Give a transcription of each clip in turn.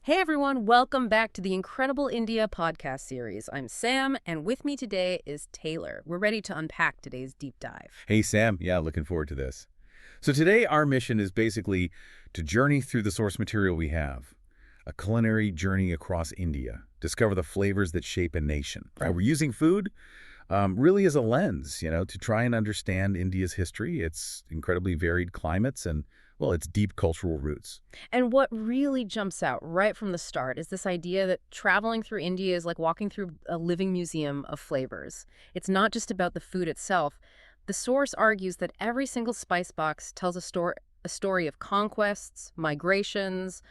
Hey everyone, welcome back to the Incredible India podcast series. I'm Sam, and with me today is Taylor. We're ready to unpack today's deep dive. Hey, Sam. Yeah, looking forward to this. So today our mission is basically to journey through the source material we have, a culinary journey across India, discover the flavors that shape a nation. Right? We're using food really as a lens, to try and understand India's history, its incredibly varied climates, and, well, its deep cultural roots. And what really jumps out right from the start is this idea that traveling through India is like walking through a living museum of flavors. It's not just about the food itself. The source argues that every single spice box tells a story of conquests, migrations,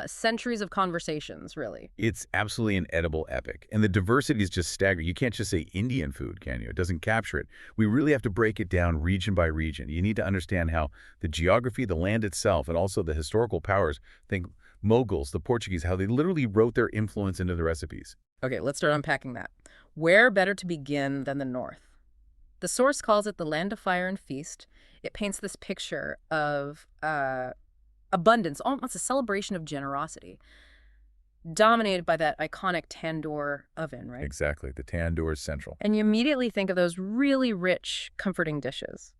centuries of conversations, really. It's absolutely an edible epic, and the diversity is just staggering. You can't just say Indian food, can you? It doesn't capture it. We really have to break it down region by region. You need to understand how the geography, the land itself, and also the historical powers, think Mughals, the Portuguese, how they literally wrote their influence into the recipes. Okay, let's start unpacking that. Where better to begin than the north? The source calls it the land of fire and feast. It paints this picture of abundance, almost a celebration of generosity, dominated by that iconic tandoor oven, right? Exactly. The tandoor is central. And you immediately think of those really rich, comforting dishes.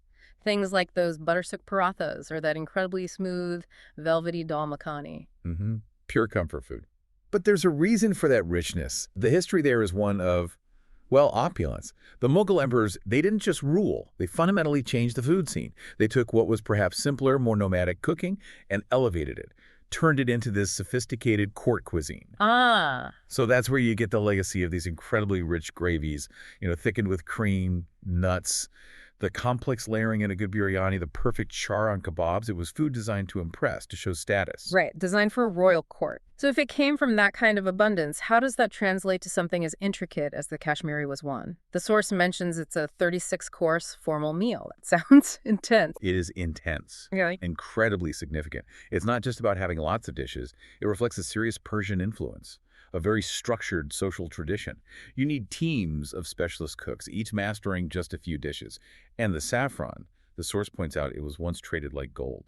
Things like those buttersuck parathas or that incredibly smooth, velvety dal makhani. Pure comfort food. But there's a reason for that richness. The history there is one of, well, opulence. The Mughal emperors, they didn't just rule. They fundamentally changed the food scene. They took what was perhaps simpler, more nomadic cooking and elevated it, turned it into this sophisticated court cuisine. Ah, So that's where you get the legacy of these incredibly rich gravies, thickened with cream, nuts, the complex layering in a good biryani, the perfect char on kebabs. It was food designed to impress, to show status. right, designed for a royal court. So if it came from that kind of abundance, how does that translate to something as intricate as the Kashmiri was one? The source mentions it's a 36-course formal meal. That sounds intense. It is intense, Yeah. incredibly significant. It's not just about having lots of dishes. It reflects a serious Persian influence, a very structured social tradition. You need teams of specialist cooks, each mastering just a few dishes. And the saffron, the source points out, it was once traded like gold.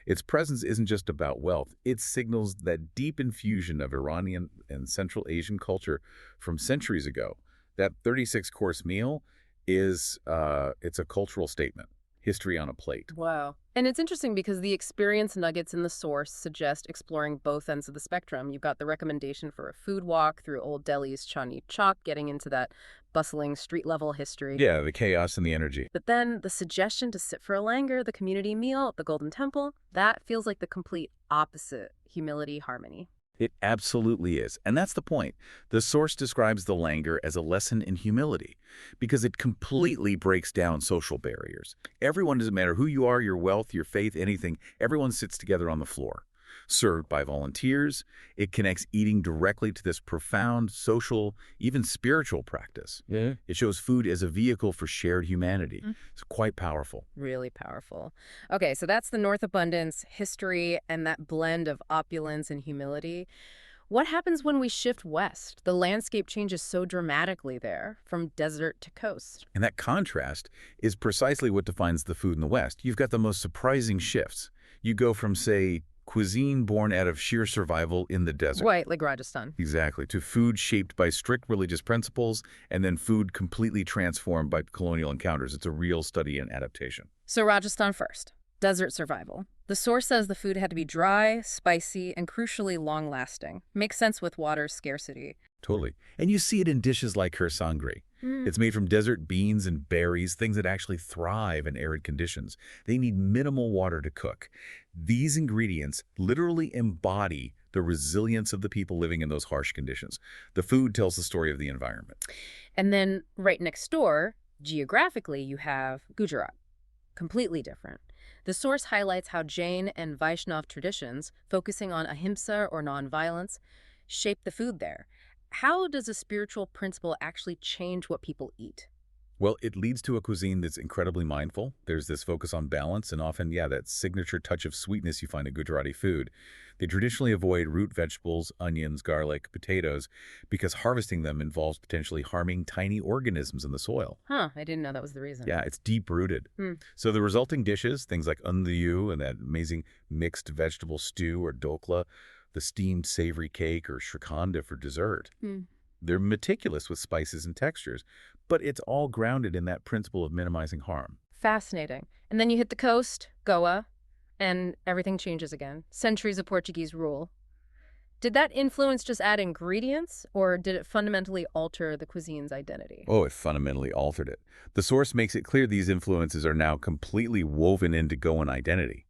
Its presence isn't just about wealth. It signals that deep infusion of Iranian and Central Asian culture from centuries ago. That 36-course meal it's a cultural statement. History on a plate. Wow. And it's interesting because the experience nuggets in the source suggest exploring both ends of the spectrum. You've got the recommendation for a food walk through Old Delhi's Chandni Chowk, getting into that bustling street-level history. Yeah, the chaos and the energy. But then the suggestion to sit for a langar, the community meal at the Golden Temple, that feels like the complete opposite: humility, harmony. It absolutely is. And that's the point. The source describes the langar as a lesson in humility because it completely breaks down social barriers. Everyone, doesn't matter who you are, your wealth, your faith, anything, everyone sits together on the floor. Served by volunteers, it connects eating directly to this profound social, even spiritual practice. Yeah. It shows food as a vehicle for shared humanity. It's quite powerful. Really powerful. Okay, so that's the North abundance, history, and that blend of opulence and humility. What happens when we shift west? The landscape changes so dramatically there, from desert to coast. And that contrast is precisely what defines the food in the West. You've got the most surprising shifts. You go from, say, cuisine born out of sheer survival in the desert. Right, like Rajasthan. Exactly. To food shaped by strict religious principles, and then food completely transformed by colonial encounters. It's a real study in adaptation. So Rajasthan first. Desert survival. The source says the food had to be dry, spicy, and crucially long-lasting. Makes sense with water scarcity. Totally. And you see it in dishes like sangri. It's made from desert beans and berries, things that actually thrive in arid conditions. They need minimal water to cook. These ingredients literally embody the resilience of the people living in those harsh conditions. The food tells the story of the environment. And then right next door, geographically, you have Gujarat. Completely different. The source highlights how Jain and Vaishnav traditions, focusing on ahimsa or nonviolence, shape the food there. How does a spiritual principle actually change what people eat? Well, it leads to a cuisine that's incredibly mindful. There's this focus on balance and often, that signature touch of sweetness you find in Gujarati food. They traditionally avoid root vegetables, onions, garlic, potatoes, because harvesting them involves potentially harming tiny organisms in the soil. Huh, I didn't know that was the reason. Yeah, it's deep-rooted. So the resulting dishes, things like undiyu and that amazing mixed vegetable stew or dokla, the steamed savory cake or shrikanda for dessert. They're meticulous with spices and textures, but it's all grounded in that principle of minimizing harm. Fascinating. And then you hit the coast, Goa, and everything changes again. Centuries of Portuguese rule. Did that influence just add ingredients, or did it fundamentally alter the cuisine's identity? Oh, it fundamentally altered it. The source makes it clear these influences are now completely woven into Goan identity.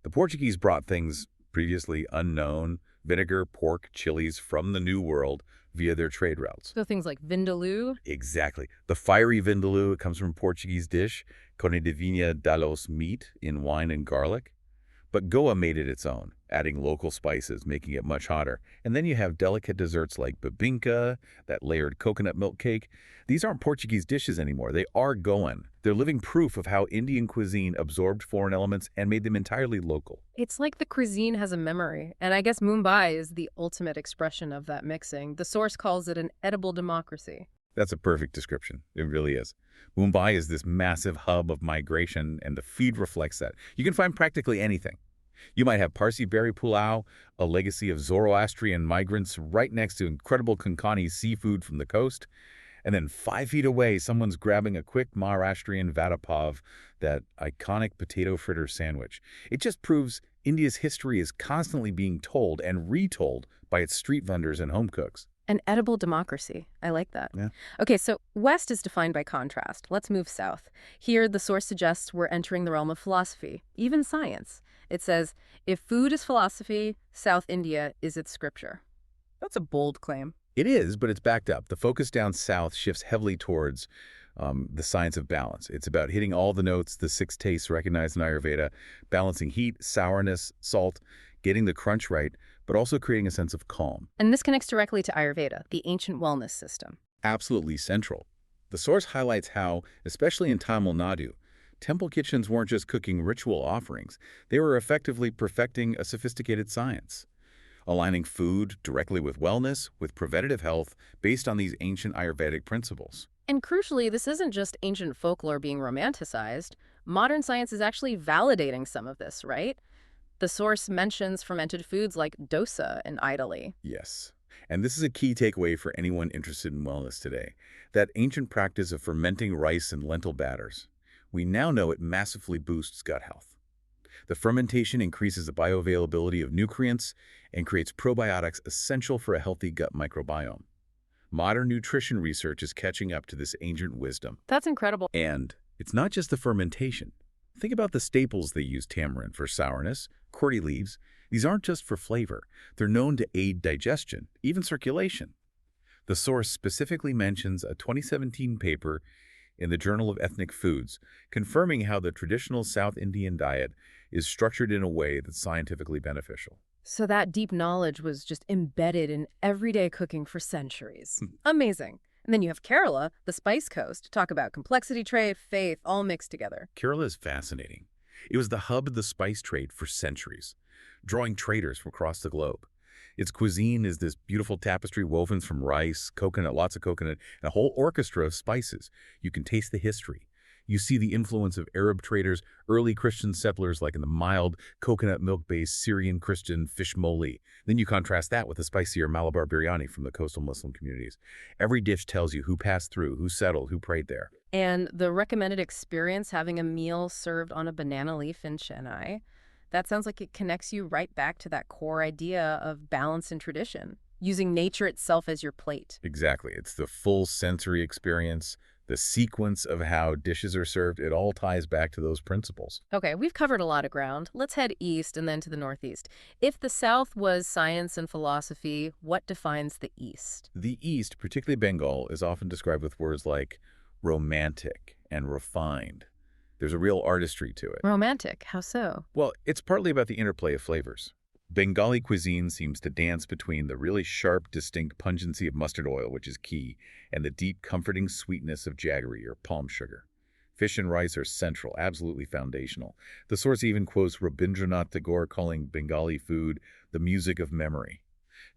The Portuguese brought things previously unknown, vinegar, pork, chilies from the New World via their trade routes. So things like vindaloo? Exactly. The fiery vindaloo, it comes from a Portuguese dish, carne de vinha dalos meat in wine and garlic. But Goa made it its own, adding local spices, making it much hotter. And then you have delicate desserts like bibinka, that layered coconut milk cake. These aren't Portuguese dishes anymore. They are Goan. They're living proof of how Indian cuisine absorbed foreign elements and made them entirely local. It's like the cuisine has a memory, and I guess Mumbai is the ultimate expression of that mixing. The source calls it an edible democracy. That's a perfect description. It really is. Mumbai is this massive hub of migration, and the feed reflects that. You can find practically anything. You might have Parsi berry pulao, a legacy of Zoroastrian migrants, right next to incredible Konkani seafood from the coast. And then 5 feet away, someone's grabbing a quick Maharashtrian vada pav, that iconic potato fritter sandwich. It just proves India's history is constantly being told and retold by its street vendors and home cooks. An edible democracy. I like that. Yeah. Okay, so West is defined by contrast. Let's move south. Here, the source suggests we're entering the realm of philosophy, even science. It says, if food is philosophy, South India is its scripture. That's a bold claim. It is, but it's backed up. The focus down south shifts heavily towards the science of balance. It's about hitting all the notes, the 6 tastes recognized in Ayurveda, balancing heat, sourness, salt, getting the crunch right, but also creating a sense of calm. And this connects directly to Ayurveda, the ancient wellness system. Absolutely central. The source highlights how, especially in Tamil Nadu, temple kitchens weren't just cooking ritual offerings. They were effectively perfecting a sophisticated science, aligning food directly with wellness, with preventative health, based on these ancient Ayurvedic principles. And crucially, this isn't just ancient folklore being romanticized. Modern science is actually validating some of this, right? The source mentions fermented foods like dosa and idli. Yes. And this is a key takeaway for anyone interested in wellness today, that ancient practice of fermenting rice and lentil batters. We now know it massively boosts gut health. The fermentation increases the bioavailability of nutrients and creates probiotics essential for a healthy gut microbiome. Modern nutrition research is catching up to this ancient wisdom. That's incredible. And it's not just the fermentation. Think about the staples they use: tamarind for sourness, curry leaves. These aren't just for flavor. They're known to aid digestion, even circulation. The source specifically mentions a 2017 paper in the Journal of Ethnic Foods, confirming how the traditional South Indian diet is structured in a way that's scientifically beneficial. So that deep knowledge was just embedded in everyday cooking for centuries. Amazing. And then you have Kerala, the Spice Coast. Talk about complexity, trade, faith, all mixed together. Kerala is fascinating. It was the hub of the spice trade for centuries, drawing traders from across the globe. Its cuisine is this beautiful tapestry woven from rice, coconut, lots of coconut, and a whole orchestra of spices. You can taste the history. You see the influence of Arab traders, early Christian settlers like in the mild, coconut milk-based Syrian Christian fish moli. Then you contrast that with the spicier Malabar biryani from the coastal Muslim communities. Every dish tells you who passed through, who settled, who prayed there. And the recommended experience, having a meal served on a banana leaf in Chennai, that sounds like it connects you right back to that core idea of balance and tradition, using nature itself as your plate. Exactly. It's the full sensory experience, the sequence of how dishes are served. It all ties back to those principles. Okay, we've covered a lot of ground. Let's head east and then to the northeast. If the South was science and philosophy, what defines the East? The East, particularly Bengal, is often described with words like romantic and refined. There's a real artistry to it. Romantic, how so? Well, it's partly about the interplay of flavors. Bengali cuisine seems to dance between the really sharp, distinct pungency of mustard oil, which is key, and the deep, comforting sweetness of jaggery or palm sugar. Fish and rice are central, absolutely foundational. The source even quotes Rabindranath Tagore calling Bengali food the music of memory.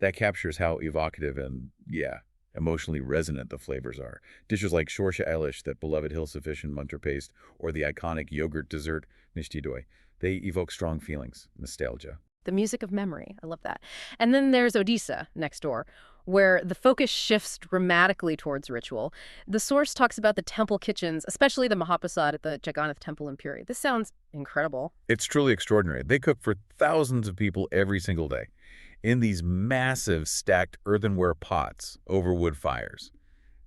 That captures how evocative and, emotionally resonant the flavors are. Dishes like shorsha elish, that beloved hill-sufficient munter paste, or the iconic yogurt dessert, mishti doi, they evoke strong feelings, nostalgia. The music of memory. I love that. And then there's Odisha next door, where the focus shifts dramatically towards ritual. The source talks about the temple kitchens, especially the Mahaprasad at the Jagannath Temple in Puri. This sounds incredible. It's truly extraordinary. They cook for thousands of people every single day in these massive stacked earthenware pots over wood fires.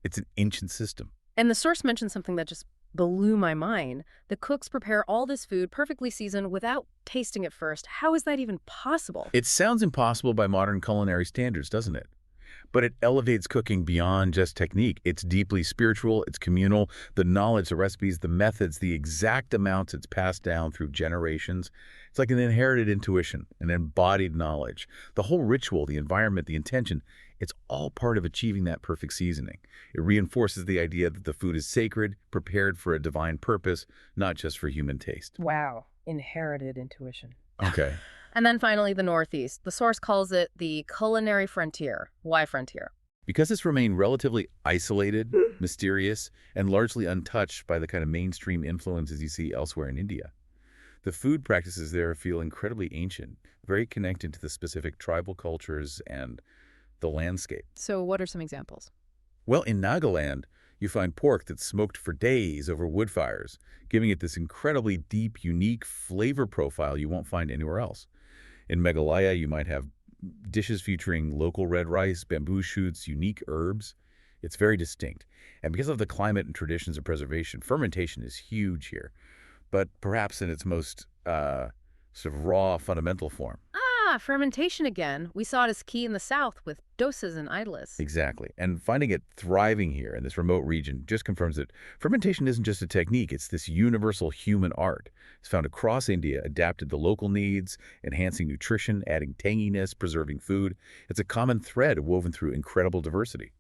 It's an ancient system. And the source mentioned something that just blew my mind. The cooks prepare all this food perfectly seasoned without tasting it first. How is that even possible? It sounds impossible by modern culinary standards, doesn't it? But it elevates cooking beyond just technique. It's deeply spiritual, it's communal. The knowledge, the recipes, the methods, the exact amounts it's passed down through generations. It's like an inherited intuition, an embodied knowledge. The whole ritual, the environment, the intention, it's all part of achieving that perfect seasoning. It reinforces the idea that the food is sacred, prepared for a divine purpose, not just for human taste. Wow. Inherited intuition. Okay. And then finally, the Northeast. The source calls it the culinary frontier. Why frontier? Because it's remained relatively isolated, mysterious, and largely untouched by the kind of mainstream influences you see elsewhere in India. The food practices there feel incredibly ancient, very connected to the specific tribal cultures and the landscape. So what are some examples? Well, in Nagaland, you find pork that's smoked for days over wood fires, giving it this incredibly deep, unique flavor profile you won't find anywhere else. In Meghalaya, you might have dishes featuring local red rice, bamboo shoots, unique herbs. It's very distinct. And because of the climate and traditions of preservation, fermentation is huge here, but perhaps in its most sort of raw, fundamental form. Fermentation again. We saw it as key in the South with doses and idlis. Exactly. And finding it thriving here in this remote region just confirms that fermentation isn't just a technique, it's this universal human art. It's found across India, adapted to local needs, enhancing nutrition, adding tanginess, preserving food. It's a common thread woven through incredible diversity.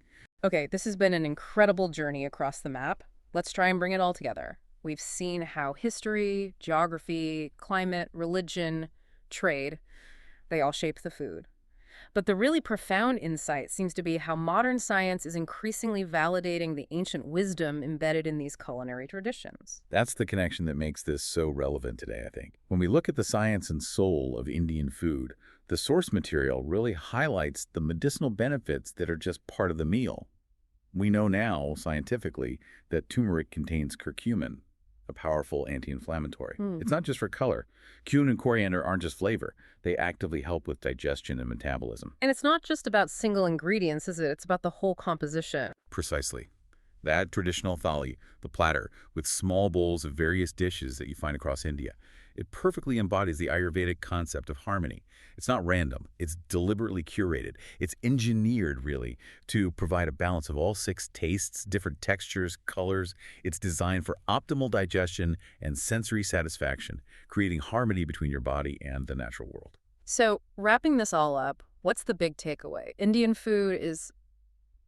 Okay, this has been an incredible journey across the map. Let's try and bring it all together. We've seen how history, geography, climate, religion, trade, they all shape the food. But the really profound insight seems to be how modern science is increasingly validating the ancient wisdom embedded in these culinary traditions. That's the connection that makes this so relevant today, I think. When we look at the science and soul of Indian food, the source material really highlights the medicinal benefits that are just part of the meal. We know now, scientifically, that turmeric contains curcumin, a powerful anti-inflammatory. It's not just for color. Cumin and coriander aren't just flavor. They actively help with digestion and metabolism. And it's not just about single ingredients, is it? It's about the whole composition. Precisely. That traditional thali, the platter, with small bowls of various dishes that you find across India, it perfectly embodies the Ayurvedic concept of harmony. It's not random. It's deliberately curated. It's engineered, really, to provide a balance of all 6 tastes, different textures, colors. It's designed for optimal digestion and sensory satisfaction, creating harmony between your body and the natural world. So, wrapping this all up, what's the big takeaway? Indian food is,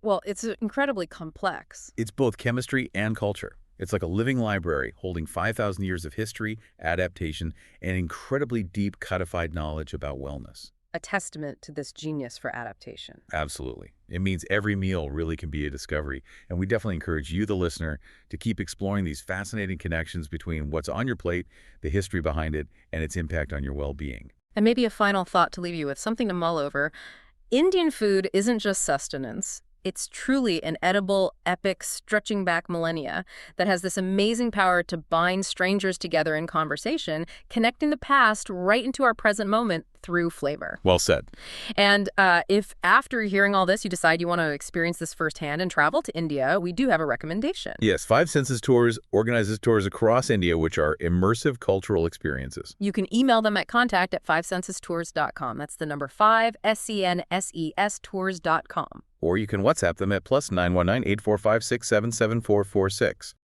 well, it's incredibly complex. It's both chemistry and culture. It's like a living library holding 5,000 years of history, adaptation, and incredibly deep codified knowledge about wellness. A testament to this genius for adaptation. Absolutely. It means every meal really can be a discovery, and we definitely encourage you, the listener, to keep exploring these fascinating connections between what's on your plate, the history behind it, and its impact on your well-being. And maybe a final thought to leave you with, something to mull over. Indian food isn't just sustenance. It's truly an edible, epic, stretching back millennia that has this amazing power to bind strangers together in conversation, connecting the past right into our present moment through flavor. Well said. And if after hearing all this, you decide you want to experience this firsthand and travel to India, we do have a recommendation. Yes, 5 Senses Tours organizes tours across India, which are immersive cultural experiences. You can email them at contact@fivesensestours.com. That's the number 5, SENSES tours.com. Or you can WhatsApp them at +919 845 677 446.